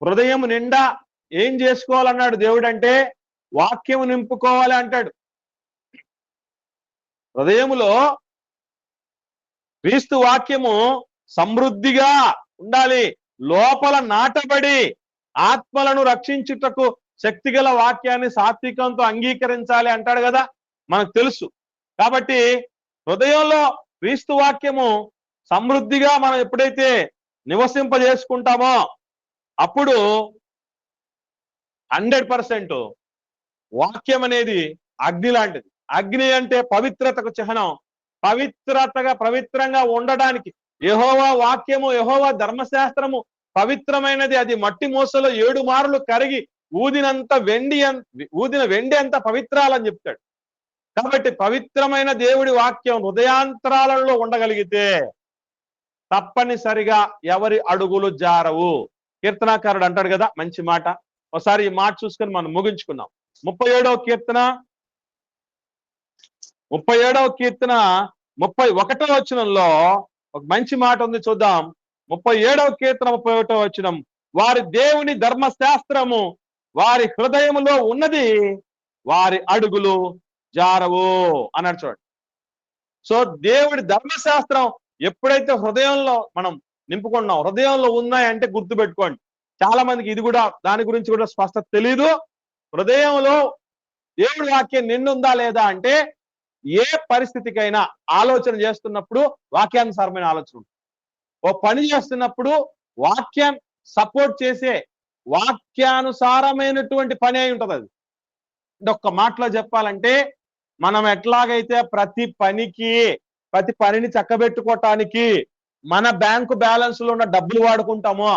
హృదయం నిండా ఏం చేసుకోవాలన్నాడు దేవుడు అంటే వాక్యము నింపుకోవాలి అంటాడు. హృదయములో క్రీస్తు వాక్యము సమృద్ధిగా ఉండాలి, లోపల నాటబడి ఆత్మలను రక్షించుటకు శక్తిగల వాక్యాన్ని సాత్వికంతో అంగీకరించాలి అంటాడు కదా, మనకు తెలుసు. కాబట్టి హృదయంలో క్రీస్తు వాక్యము సమృద్ధిగా మనం ఎప్పుడైతే నివసింపజేసుకుంటామో అప్పుడు 100% వాక్యం అనేది అగ్ని లాంటిది. అగ్ని అంటే పవిత్రతకు చిహ్నం. పవిత్రంగా ఉండడానికి యెహోవా వాక్యము, యెహోవా ధర్మశాస్త్రము పవిత్రమైనది. అది మట్టి మూసలో 7 మారులు కరిగి ఊదిన వెండి అంత పవిత్రాలని చెప్తాడు. కాబట్టి పవిత్రమైన దేవుడి వాక్యం హృదయాంతరాలలో ఉండగలిగితే తప్పనిసరిగా ఎవరి అడుగులు జారవు. కీర్తనాకారుడు అంటాడు కదా మంచి మాట. ఒకసారి ఈ మాట చూసుకొని మనం ముగించుకుందాం. 37వ కీర్తన 31వ వచనంలో ఒక మంచి మాట ఉంది, చూద్దాం. 37వ కీర్తన 31వ వచనం, వారి దేవుని ధర్మశాస్త్రము వారి హృదయములో ఉన్నది, వారి అడుగులు జారవు అన్నాడు. చూడండి. సో దేవుడి ధర్మశాస్త్రం ఎప్పుడైతే హృదయంలో మనం నింపుకున్నాం, హృదయంలో ఉన్నాయంటే గుర్తుపెట్టుకోండి. చాలా మందికి ఇది కూడా, దాని గురించి కూడా స్పష్టత తెలీదు. హృదయంలో దేవుడి వాక్యం నిండుందా లేదా అంటే ఏ పరిస్థితికైనా ఆలోచన చేస్తున్నప్పుడు వాక్యానుసారమైన ఆలోచన, ఓ పని చేస్తున్నప్పుడు వాక్యం సపోర్ట్ చేసే వాక్యానుసారమైనటువంటి పని అయి ఉంటది. అది అంటే ఒక్క మాటలో చెప్పాలంటే మనం ఎట్లాగైతే ప్రతి పనిని చక్కబెట్టుకోవటానికి మన బ్యాంకు బ్యాలెన్స్ లో ఉన్న డబ్బులు వాడుకుంటామో,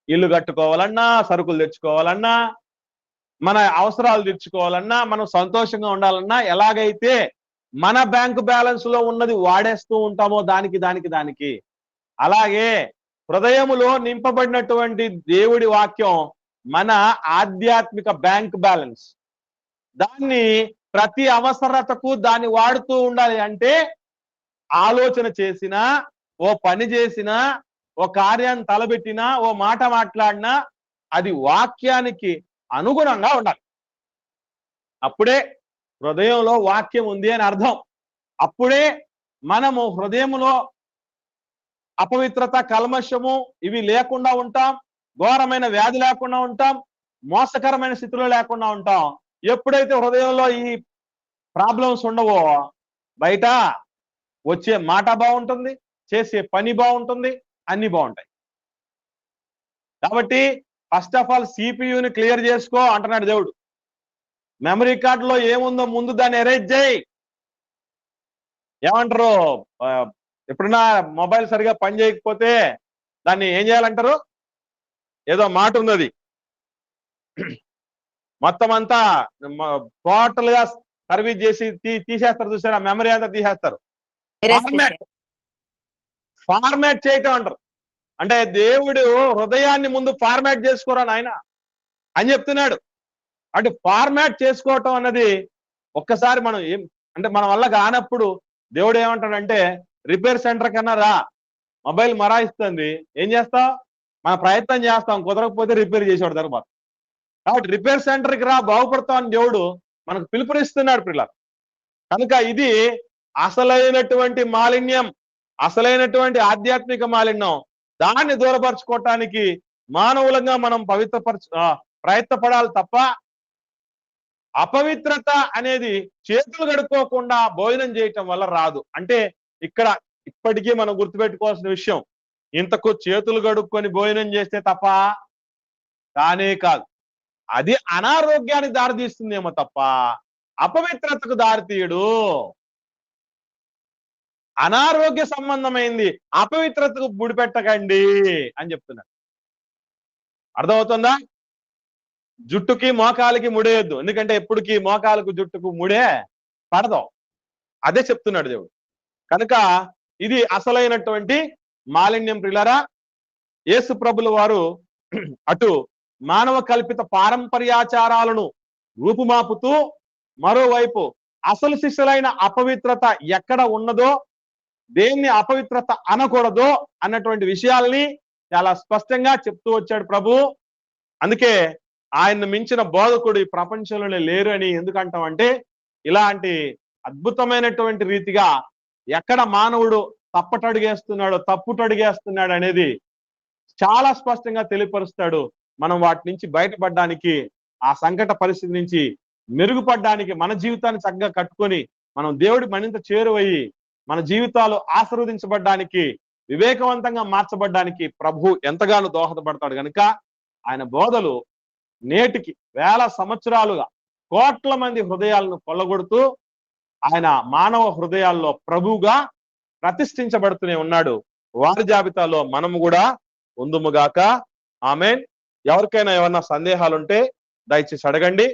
ఇల్లు కట్టుకోవాలన్నా, సరుకులు తెచ్చుకోవాలన్నా, మన అవసరాలు తీర్చుకోవాలన్నా, మనం సంతోషంగా ఉండాలన్నా, ఎలాగైతే మన బ్యాంకు బ్యాలెన్స్ లో ఉన్నది వాడేస్తూ ఉంటామో దానికి అలాగే హృదయములో నింపబడినటువంటి దేవుడి వాక్యం మన ఆధ్యాత్మిక బ్యాంక్ బ్యాలెన్స్. దాన్ని ప్రతి అవసరతకు దాన్ని వాడుతూ ఉండాలి. అంటే ఆలోచన చేసినా, ఓ పని చేసినా, ఓ కార్యాన్ని తలబెట్టినా, ఓ మాట మాట్లాడినా అది వాక్యానికి అనుగుణంగా ఉండాలి. అప్పుడే హృదయంలో వాక్యం ఉంది అని అర్థం. అప్పుడే మనము హృదయములో అపవిత్రత, కల్మషము ఇవి లేకుండా ఉంటాం, ఘోరమైన వ్యాధి లేకుండా ఉంటాం, మోసకరమైన స్థితిలో లేకుండా ఉంటాం. ఎప్పుడైతే హృదయంలో ఈ ప్రాబ్లమ్స్ ఉండవో బయట వచ్చే మాట బాగుంటుంది, చేసే పని బాగుంటుంది, అన్ని బాగుంటాయి. కాబట్టి ఫస్ట్ ఆఫ్ ఆల్ సిపియుని క్లియర్ చేసుకో అంటున్నాడు దేవుడు. మెమరీ కార్డులో ఏముందో ముందు దాన్ని ఎరేజ్ చేయి. ఏమంటారు, ఎప్పుడన్నా మొబైల్ సరిగా పని చేయకపోతే దాన్ని ఏం చేయాలంటారు, ఏదో మాట ఉంది, అది మొత్తం అంతా టోటల్ గా సర్వీస్ చేసి తీసేస్తారు. చూసారా, మెమరీ అంతా తీసేస్తారు. ఫార్మాట్ చేయటం అంటారు. అంటే దేవుడు హృదయాన్ని ముందు ఫార్మాట్ చేసుకోరా నాయన అని చెప్తున్నాడు. అంటే ఫార్మాట్ చేసుకోవటం అన్నది ఒక్కసారి మనం అంటే మన వల్ల కానప్పుడు దేవుడు ఏమంటాడంటే, రిపేర్ సెంటర్ కన్నా రా, మొబైల్ మరాయిస్తుంది, ఏం చేస్తాం, మన ప్రయత్నం చేస్తాం, కుదరకపోతే రిపేర్ చేసేవాడు తర్వాత. కాబట్టి రిపేర్ సెంటర్కి రా, బాగుపడతాం అని దేవుడు మనకు పిలుపునిస్తున్నాడు పిల్లలు. కనుక ఇది అసలైనటువంటి మాలిన్యం, అసలైనటువంటి ఆధ్యాత్మిక మాలిన్యం. దాన్ని దూరపరచుకోవటానికి మానవులంగా మనం ప్రయత్నపడాలి తప్ప అపవిత్రత అనేది చేతులు కడుక్కోకుండా భోజనం చేయటం వల్ల రాదు. అంటే ఇక్కడ ఇప్పటికీ మనం గుర్తుపెట్టుకోవాల్సిన విషయం, ఇంతకు చేతులు కడుక్కొని భోజనం చేస్తే తప్ప కానే కాదు. అది అనారోగ్యానికి దారితీస్తుందేమో తప్ప అపవిత్రతకు దారితీయడు. అనారోగ్య సంబంధమైంది అపవిత్రతకు ముడిపెట్టకండి అని చెప్తున్నాడు. అర్థమవుతుందా? జుట్టుకి మోకాలకి ముడేయద్దు, ఎందుకంటే ఎప్పటికీ మోకాలకు జుట్టుకు ముడే పడదు. అదే చెప్తున్నాడు దేవుడు. కనుక ఇది అసలైనటువంటి మాలిన్యం. ప్రియులారా, యేసు ప్రభుల వారు అటు మానవ కల్పిత పారంపర్యాచారాలను రూపుమాపుతూ, మరోవైపు అసలు శిష్యులైన అపవిత్రత ఎక్కడ ఉన్నదో, దేన్ని అపవిత్రత అనకూడదో అన్నటువంటి విషయాల్ని చాలా స్పష్టంగా చెప్తూ వచ్చాడు ప్రభు. అందుకే ఆయన్ను మించిన బోధకుడు ఈ ప్రపంచంలోనే లేరు అని ఎందుకంటామంటే, ఇలాంటి అద్భుతమైనటువంటి రీతిగా ఎక్కడ మానవుడు తప్పుటడుగేస్తున్నాడు అనేది చాలా స్పష్టంగా తెలియపరుస్తాడు. మనం వాటి నుంచి బయటపడడానికి, ఆ సంకట పరిస్థితి నుంచి మెరుగుపడడానికి, మన జీవితాన్ని చక్కగా కట్టుకొని మనం దేవుడి మరింత చేరువయ్యి మన జీవితాలు ఆశీర్వదించబడ్డానికి, వివేకవంతంగా మార్చబడ్డానికి ప్రభు ఎంతగానో దోహదపడతాడు. కనుక ఆయన బోధలు నేటికి వేల సంవత్సరాలుగా కోట్ల మంది హృదయాలను కొల్లగొడుతూ ఆయన మానవ హృదయాల్లో ప్రభువుగా ప్రతిష్ఠించబడుతూనే ఉన్నాడు. వారి జాబితాలో మనము కూడా ఉందుముగాక. ఆమేన్. ఎవరికైనా ఏమన్నా సందేహాలుంటే దయచేసి అడగండి.